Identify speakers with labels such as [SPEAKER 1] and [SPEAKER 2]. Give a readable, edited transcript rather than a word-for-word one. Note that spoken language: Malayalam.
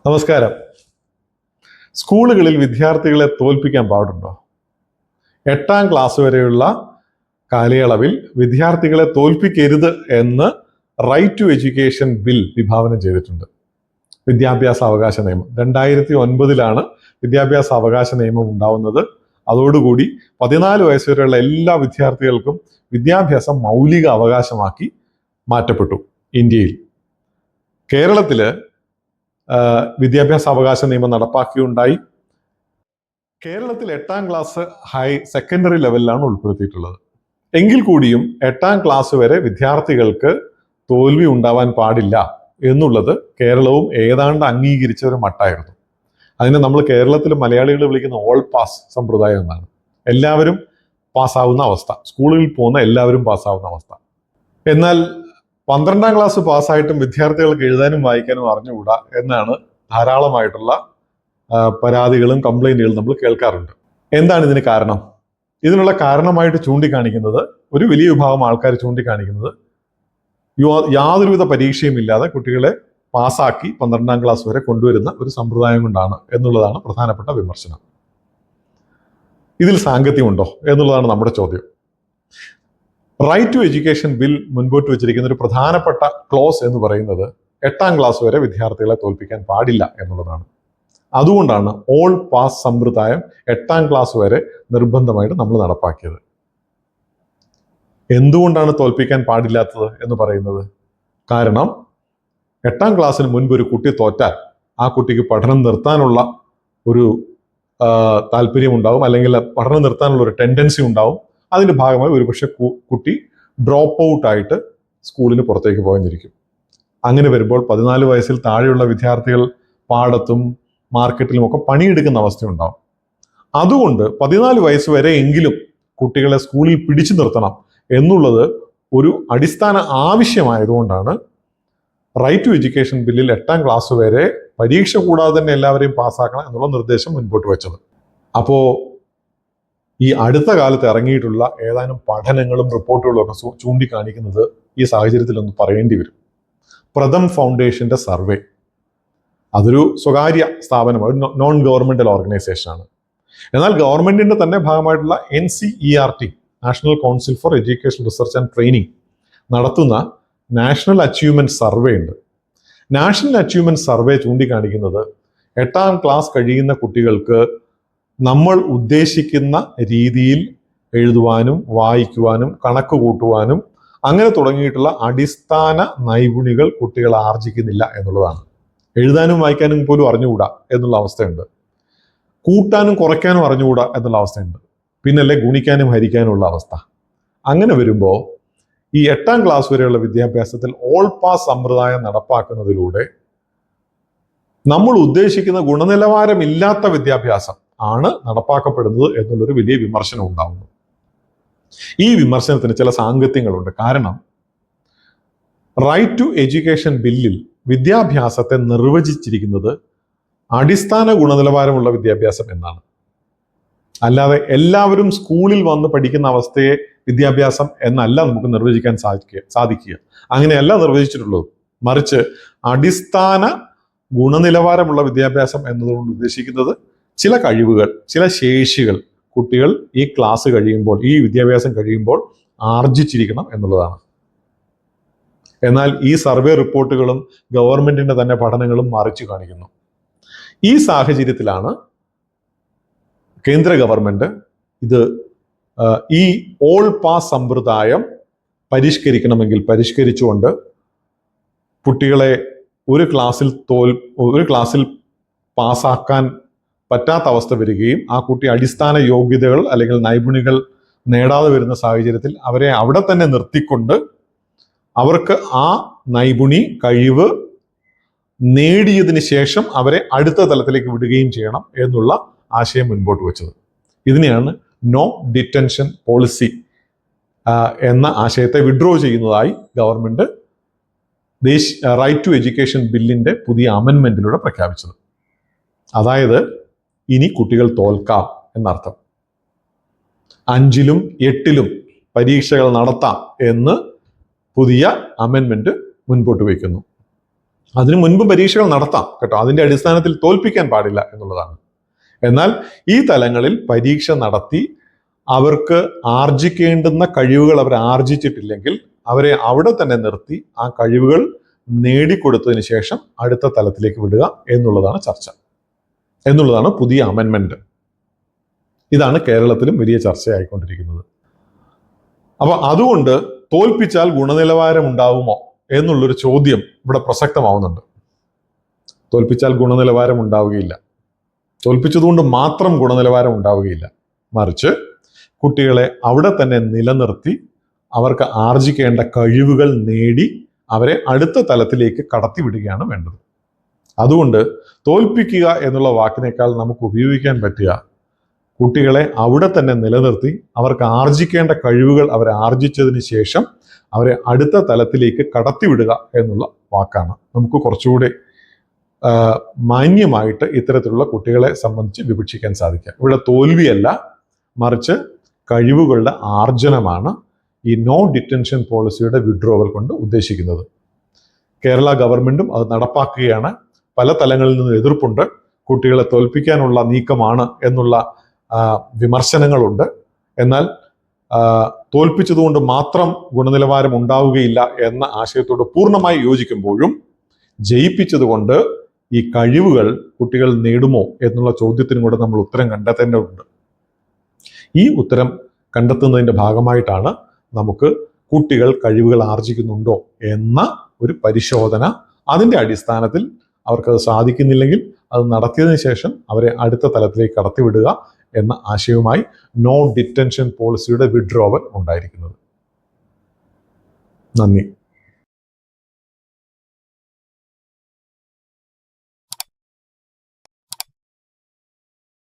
[SPEAKER 1] നമസ്കാരം. സ്കൂളുകളിൽ വിദ്യാർത്ഥികളെ തോൽപ്പിക്കാൻ പാടുണ്ടോ? 8ാം ക്ലാസ് വരെയുള്ള കാലയളവിൽ വിദ്യാർത്ഥികളെ തോൽപ്പിക്കരുത് എന്ന് റൈറ്റ് ടു എഡ്യൂക്കേഷൻ ബിൽ വിഭാവനം ചെയ്തിട്ടുണ്ട്. വിദ്യാഭ്യാസ അവകാശ നിയമം 2009 വിദ്യാഭ്യാസ അവകാശ നിയമം ഉണ്ടാവുന്നത്. അതോടുകൂടി 14 വയസ്സ് വരെയുള്ള എല്ലാ വിദ്യാർത്ഥികൾക്കും വിദ്യാഭ്യാസം മൗലിക അവകാശമാക്കി മാറ്റപ്പെട്ടു. ഇന്ത്യയിൽ, കേരളത്തില് വിദ്യാഭ്യാസ അവകാശ നിയമം നടപ്പാക്കുകയുണ്ടായി. കേരളത്തിൽ 8ാം ക്ലാസ് സെക്കൻഡറി ലെവലിലാണ് ഉൾപ്പെടുത്തിയിട്ടുള്ളത്. എങ്കിൽ കൂടിയും 8ാം ക്ലാസ് വരെ വിദ്യാർത്ഥികൾക്ക് തോൽവി ഉണ്ടാവാൻ പാടില്ല എന്നുള്ളത് കേരളവും ഏതാണ്ട് അംഗീകരിച്ച ഒരു മട്ടായിരുന്നു. അതിനെ നമ്മൾ കേരളത്തിൽ മലയാളികൾ വിളിക്കുന്ന ഓൾ പാസ് സമ്പ്രദായം എന്നാണ്. എല്ലാവരും പാസ്സാവുന്ന അവസ്ഥ, സ്കൂളിൽ പോകുന്ന എല്ലാവരും പാസ്സാവുന്ന അവസ്ഥ. എന്നാൽ 12ാം ക്ലാസ് പാസ്സായിട്ടും വിദ്യാർത്ഥികൾക്ക് എഴുതാനും വായിക്കാനും അറിഞ്ഞുകൂടാ എന്നാണ് ധാരാളമായിട്ടുള്ള പരാതികളും കംപ്ലൈന്റുകളും നമ്മൾ കേൾക്കാറുണ്ട്. എന്താണ് ഇതിന് കാരണം? ഇതിനുള്ള കാരണമായിട്ട് ചൂണ്ടിക്കാണിക്കുന്നത്, ഒരു വലിയ വിഭാഗം ആൾക്കാർ ചൂണ്ടിക്കാണിക്കുന്നത്, യാതൊരുവിധ പരീക്ഷയും ഇല്ലാതെ കുട്ടികളെ പാസ്സാക്കി 12ാം ക്ലാസ് വരെ കൊണ്ടുവരുന്ന ഒരു സമ്പ്രദായം കൊണ്ടാണ് എന്നുള്ളതാണ് പ്രധാനപ്പെട്ട വിമർശനം. ഇതിൽ സാങ്കത്യമുണ്ടോ എന്നുള്ളതാണ് നമ്മുടെ ചോദ്യം. റൈറ്റ് ടു എഡ്യൂക്കേഷൻ ബിൽ മുൻപോട്ട് വെച്ചിരിക്കുന്ന ഒരു പ്രധാനപ്പെട്ട ക്ലോസ് എന്ന് പറയുന്നത് 8ാം ക്ലാസ് വരെ വിദ്യാർത്ഥികളെ തോൽപ്പിക്കാൻ പാടില്ല എന്നുള്ളതാണ്. അതുകൊണ്ടാണ് ഓൾ പാസ് സമ്പ്രദായം 8ാം ക്ലാസ് വരെ നിർബന്ധമായിട്ട് നമ്മൾ നടപ്പാക്കിയത്. എന്തുകൊണ്ടാണ് തോൽപ്പിക്കാൻ പാടില്ലാത്തത് എന്ന് പറയുന്നത്? കാരണം 8ാം ക്ലാസ്സിന് മുൻപ് ഒരു കുട്ടി തോറ്റാൽ ആ കുട്ടിക്ക് പഠനം നിർത്താനുള്ള ഒരു താല്പര്യമുണ്ടാവും, അല്ലെങ്കിൽ പഠനം നിർത്താനുള്ള ഒരു ടെൻഡൻസി ഉണ്ടാവും. അതിന്റെ ഭാഗമായി ഒരുപക്ഷെ കുട്ടി ഡ്രോപ്പ് ഔട്ട് ആയിട്ട് സ്കൂളിന് പുറത്തേക്ക് പോയെന്നിരിക്കും. അങ്ങനെ വരുമ്പോൾ 14 വയസ്സിൽ താഴെയുള്ള വിദ്യാർത്ഥികൾ പാടത്തും മാർക്കറ്റിലും ഒക്കെ പണിയെടുക്കുന്ന അവസ്ഥയുണ്ടാവും. അതുകൊണ്ട് 14 വയസ്സ് വരെ എങ്കിലും കുട്ടികളെ സ്കൂളിൽ പിടിച്ചു നിർത്തണം എന്നുള്ളത് ഒരു അടിസ്ഥാന ആവശ്യമായതുകൊണ്ടാണ് റൈറ്റ് ടു എഡ്യൂക്കേഷൻ ബില്ലിൽ 8ാം ക്ലാസ് വരെ പരീക്ഷ കൂടാതെ തന്നെ എല്ലാവരെയും പാസ്സാക്കണം എന്നുള്ള നിർദ്ദേശം മുൻപോട്ട് വെച്ചത്. അപ്പോ ഈ അടുത്ത കാലത്ത് ഇറങ്ങിയിട്ടുള്ള ഏതാനും പഠനങ്ങളും റിപ്പോർട്ടുകളും ഒക്കെ ചൂണ്ടിക്കാണിക്കുന്നത് ഈ സാഹചര്യത്തിൽ ഒന്ന് പറയേണ്ടി വരും. പ്രഥം ഫൗണ്ടേഷന്റെ സർവേ, അതൊരു സ്വകാര്യ സ്ഥാപനമാണ്, നോൺ ഗവൺമെന്റൽ ഓർഗനൈസേഷനാണ്. എന്നാൽ ഗവൺമെന്റിന്റെ തന്നെ ഭാഗമായിട്ടുള്ള NCERT, national council for education research and training നടത്തുന്ന നാഷണൽ അച്ചീവ്മെന്റ് സർവേ ഉണ്ട്. നാഷണൽ അച്ചീവ്മെന്റ് സർവേ ചൂണ്ടിക്കാണിക്കുന്നത് 8ാം ക്ലാസ് കഴിയുന്ന കുട്ടികൾക്ക് നമ്മൾ ഉദ്ദേശിക്കുന്ന രീതിയിൽ എഴുതുവാനും വായിക്കുവാനും കണക്ക് കൂട്ടുവാനും അങ്ങനെ തുടങ്ങിയിട്ടുള്ള അടിസ്ഥാന നൈപുണികൾ കുട്ടികൾ ആർജിക്കുന്നില്ല എന്നുള്ളതാണ്. എഴുതാനും വായിക്കാനും പോലും അറിഞ്ഞുകൂടാ എന്നുള്ള അവസ്ഥയുണ്ട്. കൂട്ടാനും കുറയ്ക്കാനും അറിഞ്ഞുകൂടാ എന്നുള്ള അവസ്ഥയുണ്ട്. പിന്നല്ലേ ഗുണിക്കാനും ഹരിക്കാനുമുള്ള അവസ്ഥ. അങ്ങനെ വരുമ്പോൾ ഈ 8ാം ക്ലാസ് വരെയുള്ള വിദ്യാഭ്യാസത്തിൽ ഓൾ പാസ് സമ്പ്രദായം നടപ്പാക്കുന്നതിലൂടെ നമ്മൾ ഉദ്ദേശിക്കുന്ന ഗുണനിലവാരമില്ലാത്ത വിദ്യാഭ്യാസം ആണ് നടപ്പാക്കപ്പെടുന്നത് എന്നുള്ളൊരു വലിയ വിമർശനം ഉണ്ടാകുന്നു. ഈ വിമർശനത്തിന് ചില സാങ്കത്യങ്ങളുണ്ട്. കാരണം റൈറ്റ് ടു എഡ്യൂക്കേഷൻ ബില്ലിൽ വിദ്യാഭ്യാസത്തെ നിർവചിച്ചിരിക്കുന്നത് അടിസ്ഥാന ഗുണനിലവാരമുള്ള വിദ്യാഭ്യാസം എന്നാണ്. അല്ലാതെ എല്ലാവരും സ്കൂളിൽ വന്ന് പഠിക്കുന്ന അവസ്ഥയെ വിദ്യാഭ്യാസം എന്നല്ല നമുക്ക് നിർവചിക്കാൻ സാധിക്കുക. അങ്ങനെയല്ല നിർവചിച്ചിട്ടുള്ളത്. മറിച്ച് അടിസ്ഥാന ഗുണനിലവാരമുള്ള വിദ്യാഭ്യാസം എന്നതുകൊണ്ട് ഉദ്ദേശിക്കുന്നത് ചില കഴിവുകൾ, ചില ശേഷികൾ കുട്ടികൾ ഈ ക്ലാസ് കഴിയുമ്പോൾ, ഈ വിദ്യാഭ്യാസം കഴിയുമ്പോൾ ആർജിച്ചിരിക്കണം എന്നുള്ളതാണ്. എന്നാൽ ഈ സർവേ റിപ്പോർട്ടുകളും ഗവൺമെന്റിന്റെ തന്നെ പഠനങ്ങളും മറിച്ചു കാണിക്കുന്നു. ഈ സാഹചര്യത്തിലാണ് കേന്ദ്ര ഗവൺമെന്റ് ഈ ഓൾ പാസ് സമ്പ്രദായം പരിഷ്കരിക്കണമെങ്കിൽ പരിഷ്കരിച്ചുകൊണ്ട് കുട്ടികളെ ഒരു ക്ലാസ്സിൽ പാസ്സാക്കാൻ പറ്റാത്ത അവസ്ഥ വരികയും ആ കുട്ടി അടിസ്ഥാന യോഗ്യതകൾ അല്ലെങ്കിൽ നൈപുണികൾ നേടാതെ വരുന്ന സാഹചര്യത്തിൽ അവരെ അവിടെ തന്നെ നിർത്തിക്കൊണ്ട് അവർക്ക് ആ നൈപുണി കഴിവ് നേടിയതിന് ശേഷം അവരെ അടുത്ത തലത്തിലേക്ക് വിടുകയും ചെയ്യണം എന്നുള്ള ആശയം മുൻപോട്ട് വെച്ചത്. ഇതിനെയാണ് നോ ഡിറ്റൻഷൻ പോളിസി എന്ന ആശയത്തെ വിഡ്രോ ചെയ്യുന്നതായി ഗവൺമെന്റ് റൈറ്റ് ടു എഡ്യൂക്കേഷൻ ബില്ലിന്റെ പുതിയ അമെൻമെന്റിലൂടെ പ്രഖ്യാപിച്ചത്. അതായത് ഇനി കുട്ടികൾ തോൽക്കാം എന്നർത്ഥം. 5ലും 8ലും പരീക്ഷകൾ നടത്താം എന്ന് പുതിയ അമെൻമെന്റ് മുൻപോട്ട് വയ്ക്കുന്നു. അതിനു മുൻപ് പരീക്ഷകൾ നടത്താം കേട്ടോ, അതിന്റെ അടിസ്ഥാനത്തിൽ തോൽപ്പിക്കാൻ പാടില്ല എന്നുള്ളതാണ്. എന്നാൽ ഈ തലങ്ങളിൽ പരീക്ഷ നടത്തി അവർക്ക് ആർജിക്കേണ്ടുന്ന കഴിവുകൾ അവർ ആർജിച്ചിട്ടില്ലെങ്കിൽ അവരെ അവിടെ തന്നെ നിർത്തി ആ കഴിവുകൾ നേടിക്കൊടുത്തതിന് ശേഷം അടുത്ത തലത്തിലേക്ക് വിടുക എന്നുള്ളതാണ് ചർച്ച, എന്നുള്ളതാണ് പുതിയ അമെൻമെന്റ്. ഇതാണ് കേരളത്തിലും വലിയ ചർച്ചയായിക്കൊണ്ടിരിക്കുന്നത്. അപ്പൊ അതുകൊണ്ട് തോൽപ്പിച്ചാൽ ഗുണനിലവാരം ഉണ്ടാവുമോ എന്നുള്ളൊരു ചോദ്യം ഇവിടെ പ്രസക്തമാവുന്നുണ്ട്. തോൽപ്പിച്ചാൽ ഗുണനിലവാരം ഉണ്ടാവുകയില്ല. തോൽപ്പിച്ചതുകൊണ്ട് മാത്രം ഗുണനിലവാരം ഉണ്ടാവുകയില്ല. മറിച്ച് കുട്ടികളെ അവിടെ തന്നെ നിലനിർത്തി അവർക്ക് ആർജിക്കേണ്ട കഴിവുകൾ നേടി അവരെ അടുത്ത തലത്തിലേക്ക് കടത്തിവിടുകയാണ് വേണ്ടത്. അതുകൊണ്ട് തോൽപ്പിക്കുക എന്നുള്ള വാക്കിനേക്കാൾ നമുക്ക് ഉപയോഗിക്കാൻ പറ്റുക കുട്ടികളെ അവിടെ തന്നെ നിലനിർത്തി അവർക്ക് ആർജിക്കേണ്ട കഴിവുകൾ അവരെ ആർജിച്ചതിന് ശേഷം അവരെ അടുത്ത തലത്തിലേക്ക് കടത്തിവിടുക എന്നുള്ള വാക്കാണ് നമുക്ക് കുറച്ചുകൂടി മാന്യമായിട്ട് ഇത്തരത്തിലുള്ള കുട്ടികളെ സംബന്ധിച്ച് വിവക്ഷിക്കാൻ സാധിക്കുക. ഇവിടെ തോൽവിയല്ല, മറിച്ച് കഴിവുകളുടെ ആർജനമാണ് ഈ നോ ഡിറ്റൻഷൻ പോളിസിയുടെ വിഡ്രോവൽ കൊണ്ട് ഉദ്ദേശിക്കുന്നത്. കേരള ഗവൺമെന്റും അത് നടപ്പാക്കുകയാണ്. പല തലങ്ങളിൽ നിന്ന് എതിർപ്പുണ്ട്. കുട്ടികളെ തോൽപ്പിക്കാനുള്ള നീക്കമാണ് എന്നുള്ള വിമർശനങ്ങളുണ്ട്. എന്നാൽ തോൽപ്പിച്ചതുകൊണ്ട് മാത്രം ഗുണനിലവാരം ഉണ്ടാവുകയില്ല എന്ന ആശയത്തോട് പൂർണ്ണമായി യോജിക്കുമ്പോഴും ജയിപ്പിച്ചതുകൊണ്ട് ഈ കഴിവുകൾ കുട്ടികൾ നേടുമോ എന്നുള്ള ചോദ്യത്തിനും കൂടെ നമ്മൾ ഉത്തരം കണ്ടെത്തേണ്ടതുണ്ട്. ഈ ഉത്തരം കണ്ടെത്തുന്നതിന്റെ ഭാഗമായിട്ടാണ് നമുക്ക് കുട്ടികൾ കഴിവുകൾ ആർജിക്കുന്നുണ്ടോ എന്ന ഒരു പരിശോധന, അതിന്റെ അടിസ്ഥാനത്തിൽ അവർക്കത് സാധിക്കുന്നില്ലെങ്കിൽ അത് നടത്തിയതിനു ശേഷം അവരെ അടുത്ത തലത്തിലേക്ക് കടത്തിവിടുക എന്ന ആശയവുമായി നോ ഡിറ്റൻഷൻ പോളിസിയുടെ വിഡ്രോവൽ ഉണ്ടായിരിക്കുന്നത്. നന്ദി.